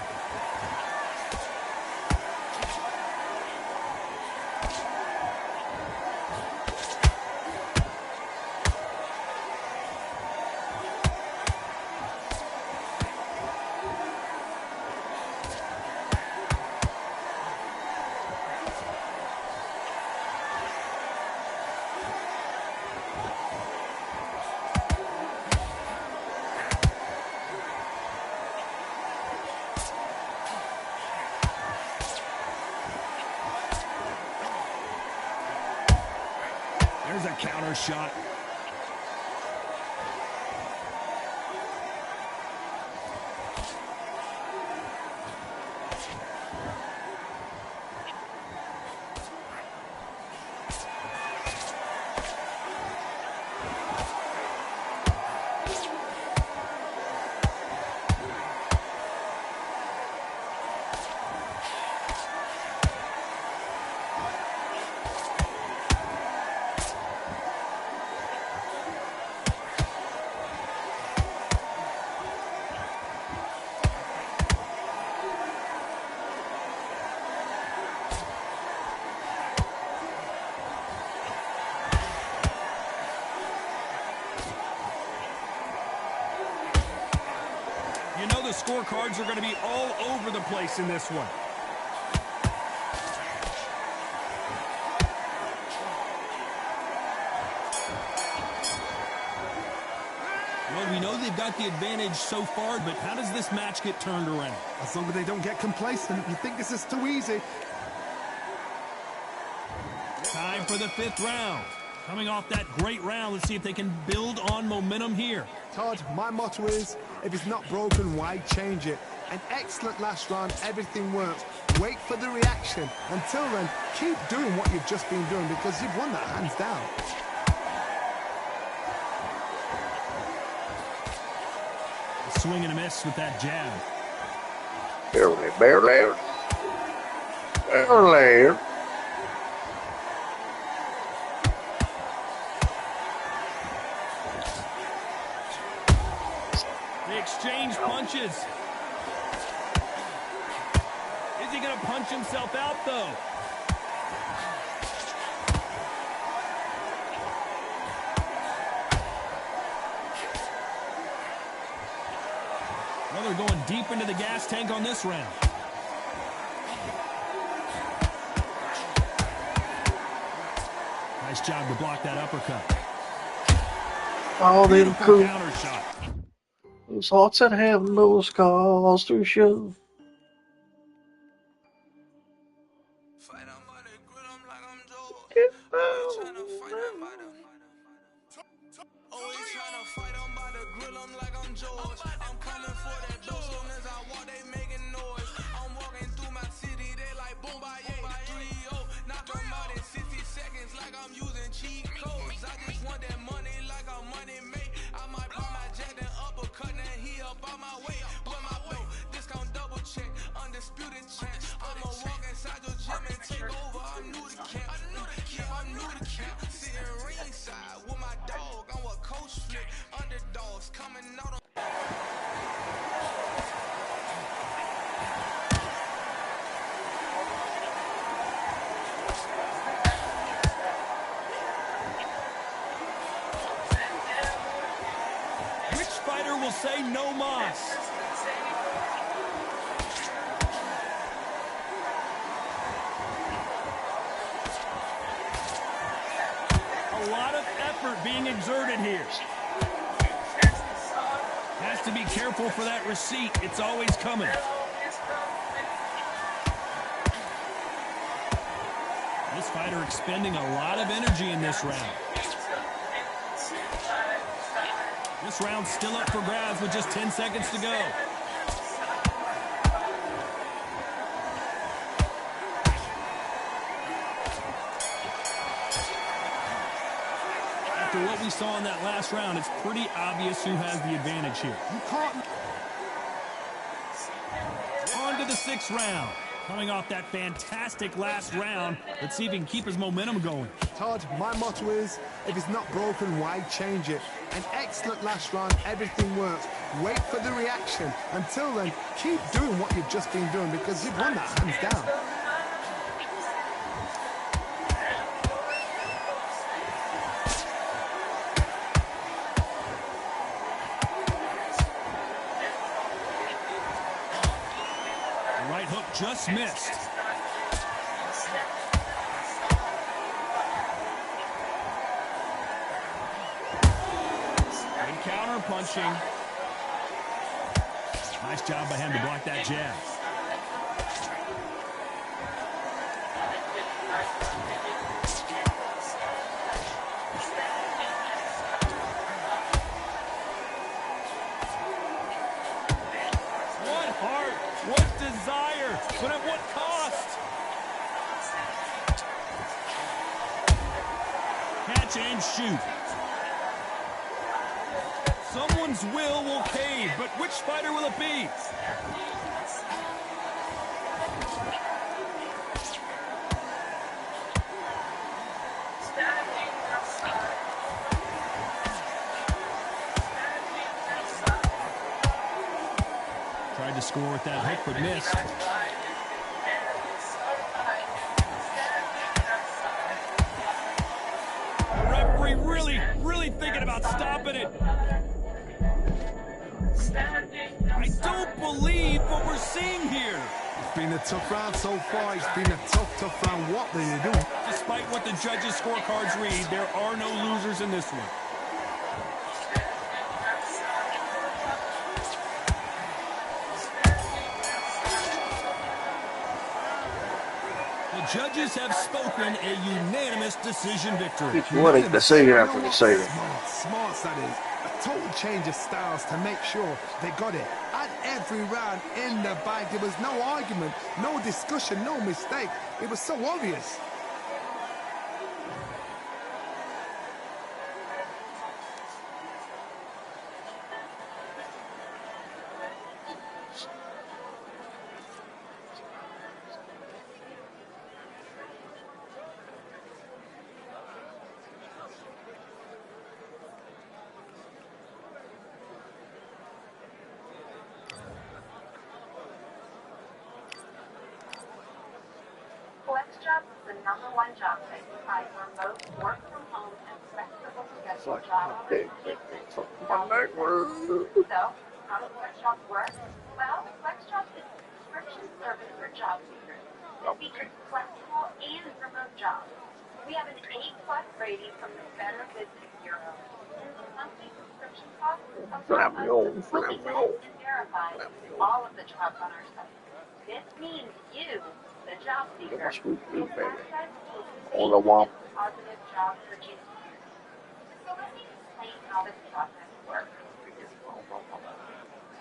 There's a counter shot. You know the scorecards are going to be all over the place in this one. Well, we know they've got the advantage so far, but how does this match get turned around? As long as they don't get complacent, you think this is too easy. Time for the 5th round. Coming off that great round, let's see if they can build on momentum here. Todd, my motto is, if it's not broken, why change it? An excellent last round, everything works. Wait for the reaction. Until then, keep doing what you've just been doing because you've won that hands down. A swing and a miss with that jab. Barely, barely, barely. They exchange punches. Is he going to punch himself out, though? Well, they're going deep into the gas tank on this round. Nice job to block that uppercut. All them Beautiful cool counter shot. those hearts that have no scars to show. Fight 'em by the grill, I'm like I'm George. Get Always tryna down, fight 'em by the. Always tryna fight 'em by the grill, I'm like I'm George. I'm coming for that dough, soon as I walk, they making noise. I'm walking through my city, they like boom by 3-0. Knock 'em out in 60 seconds, like I'm using cheat codes. I just want that money, like I'm money made. I might pop my jack and uppercut, and he up on my way. With my dough, discount double check, undisputed champ. I'ma walk inside your gym and take over. I'm new to camp. Yeah, I'm new to camp. Sitting ringside with my dog. I'm what coach flick. Underdogs coming out on. Which fighter will say no mas? A lot of effort being exerted here. Has to be careful for that receipt. It's always coming. This fighter expending a lot of energy in this round. This round's still up for grabs with just 10 seconds to go. After what we saw in that last round, it's pretty obvious who has the advantage here. You can't. On to the 6th round. Coming off that fantastic last round, let's see if he can keep his momentum going. Todd, my motto is, if it's not broken, why change it? An excellent last round, everything works. Wait for the reaction. Until then, keep doing what you've just been doing because you've won that hands down. Right hook just missed. Good counter punching. Nice job by him to block that jab. What heart, what desire, but at what cost? Catch and shoot. Someone's will cave, but which fighter will it be? Tried to score with that hook, but missed. The referee really thinking about stopping it. I don't believe what we're seeing here. It's been a tough round so far. It's been a tough round. What do you do? Despite what the judges' scorecards read, there are no losers in this one. The judges have spoken, a unanimous decision victory. What a decision after decision. Smart, that is. A total change of styles to make sure they got it. At every round in the bag, there was no argument, no discussion, no mistake. It was so obvious. the #1 job site to find remote work from home and flexible It's schedule like job my big, big, big, something my neck. So, how does FlexJobs work? Well, FlexJobs is a subscription service for job seekers. It features flexible and remote jobs. We have an A+ rating from the Better Business Bureau. And the monthly subscription cost allows us to fully test and verify all of the jobs on our site. This means you, the job seeker, Get my sweet get food, baby. access to a All the safe while. and positive job searching experience. So let me explain how this process works.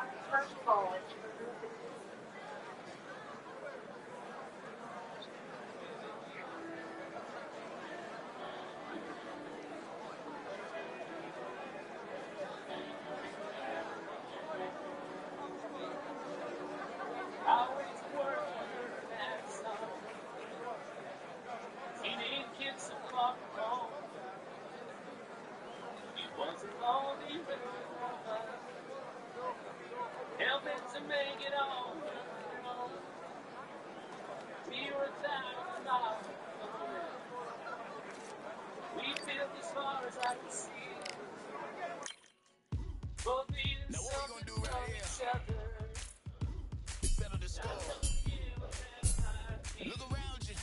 Our first goal is to remove the Now what we gonna do right here? It's better to score. Look around you.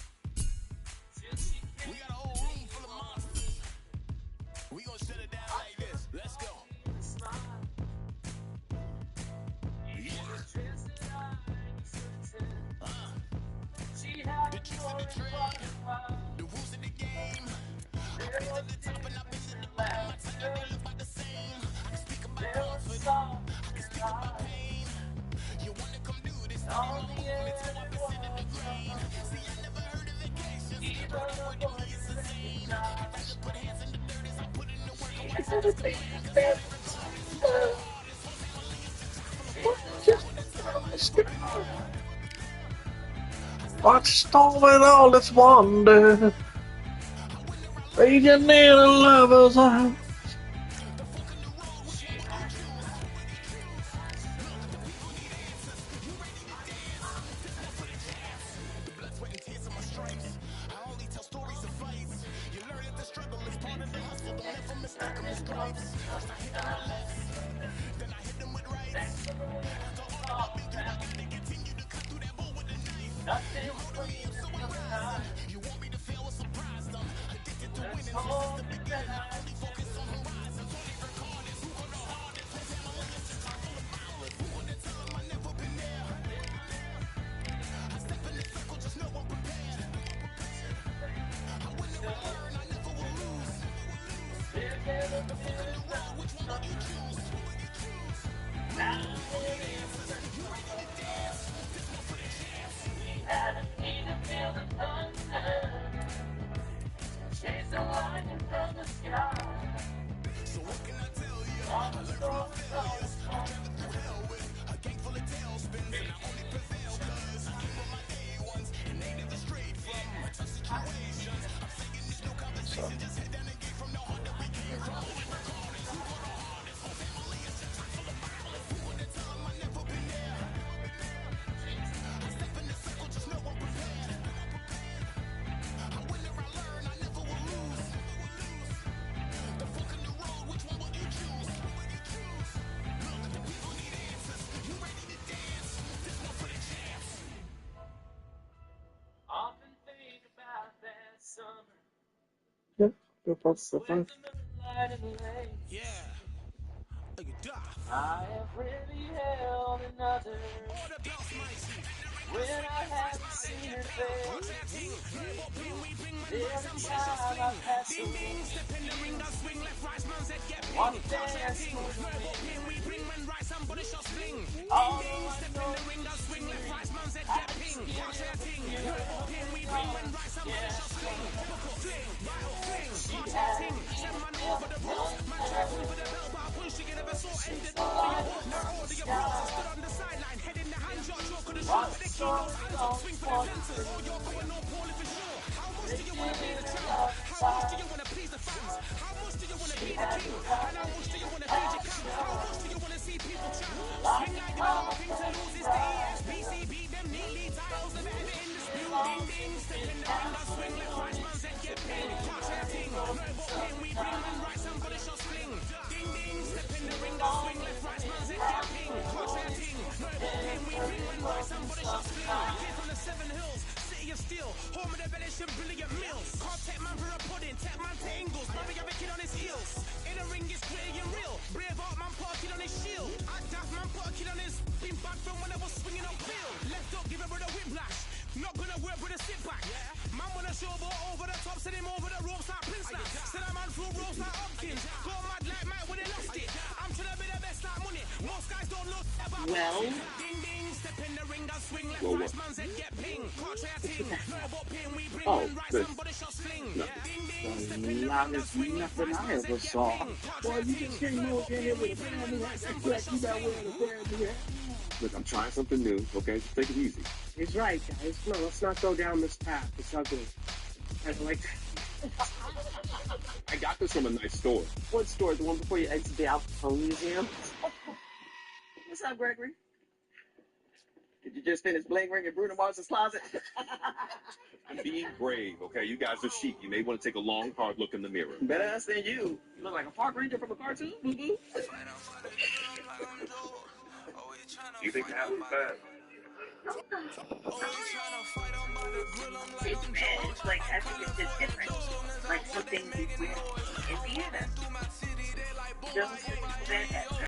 We got a whole room full of monsters. We gonna shut it down like this. Let's go. The tricks of the trade, the rules of the game. I've been to the top and I've been to the bottom. My tongue ain't never about the same. I can speak about comfort, I can speak about pain. You wanna come do this? Study my movements, how I consider the grain. See, I never heard of vacations, but it worked for me, it's insane. I'd rather put hands in the dirt as I put in the work. I watch it just pain, 'cause I never told this. What's storming all this wonder? Raging in a lover's arms. Sweat and tears on my stripes. I only tell stories of fights. You learn that the struggle is part of the hustle. Don't ever mistake them as gripes. First I hit them with lefts, then I hit them with rights. After all that I've been through, I gotta continue to cut through that bull with a knife. You molded me up so I rise. You want me to fail with surprise. I'm addicted to winning since the beginning. I only focus on horizons. Only recordings. Who go the hardest? Whose family is just full of violence? Who gonna tell them I never been there? I step in the circle, just know I'm prepared. I win or I learn, I never will lose. The fork in the road, which one will you choose? So what can I tell you? I learned from my failures. I'm traveling through hell with a gang full of tailspins, and I only prevail 'cause I came with my day ones, and they never strayed from tough situations. I'm saying there's no conversation, just head down and get from the heart that we came from. Regardless, who go the hardest? Whole family is just chock full of violence. Who gonna tell them I never been there? I step in the circle, just know I'm prepared. I win or I learn, I never will lose. The fork in the road, which one will you choose? Look, the people need answers. You ready to dance? This one for the champs. Often think about that summer Yeah, you're supposed to with the moonlight and the lake. Yeah. Look at that. I have really held another All the bells, mighty. when I haven't seen her face. Every time I pass away, Step in the ring, I swing left, right, man's head get ping. one dance for the Pin we bring when right, somebody shall sling. although I Step in know the ring, I swing left, right, man's head get ping. Watch that ting. Pin we bring when right, somebody shall sling. Look up, fling, right up, fling. Watch that ting. Send man over the post. Man try to for the bell, but I push to get never saw ended. Now all the applause stood on the sideline, head in the hand, shot, choke of the show. The keynote, hands up, swing for the fences. Oh, you're going on poorly for sure. How much do you want to be the champ? How much do you want to please the fans? How much do you want to be the king? And how much do you want to feed your camp? How much do you want to see people champ? Swing like the nothing to lose is the ESPCB. Them neatly titles of ever in this building. Ding, step in the ring, I swing Well, Well, what? oh, this. No. The loudest nothing I ever saw. Boy, you just came over in here with a family hat. That's like you not wearing a family hat. Look, I'm trying something new, okay? Just take it easy. He's right, guys. No, let's not go down this path. It's ugly. I like that. I got this from a nice store. What store? The one before you exit the Al Capone Museum? What's up, Gregory? Did you just finish bling ring in Bruno Mars's closet? I'm being brave, okay? You guys are chic. You may want to take a long, hard look in the mirror. Better us than you. You look like a park ranger from a cartoon, boo-boo. You think that was bad? It's bad. It's like, I think it's just different. Like something we do in Indiana. Those are people that